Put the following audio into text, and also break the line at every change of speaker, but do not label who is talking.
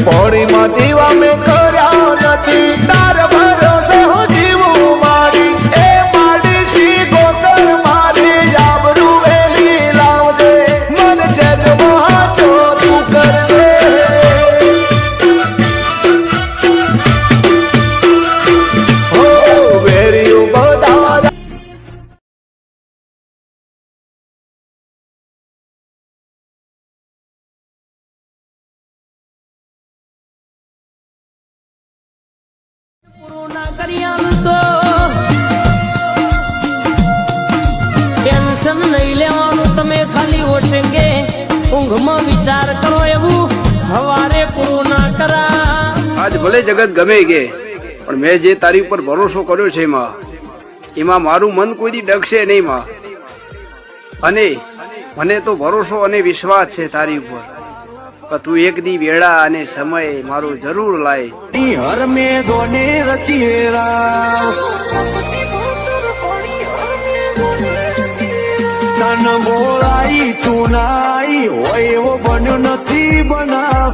પોળીમાં દીવા મેં કર્યા નથી તાર ભરોસે હું જીવું મારી એ મારી શ્રી ગોતર મારી જાબરૂ વેલી લાવજે મન જગમાં છો તું કરજે હો વેરીઓ બધા
પૂરું કર્યા તો ટેન્શન નહીં લેવાનું તમે ખાલી ઓછેંગે ઊંઘમાં વિચાર કરો એવું હવારે પૂરું ના કરા
આજ ભલે જગત ગમે કે પણ મેં જે તારી ઉપર ભરોસો કર્યો છે એમાં મારું મન કોઈ દી ડગશે નહીં માં અને મને તો ભરોસો અને વિશ્વાસ છે તારી ઉપર કે તું એક દી વેળા અને સમય મારું જરૂર લાય
હર મેં દોને રચિયેરા તન બોલાઈ તું નાઈ હોય એવો બન્યો નથી બના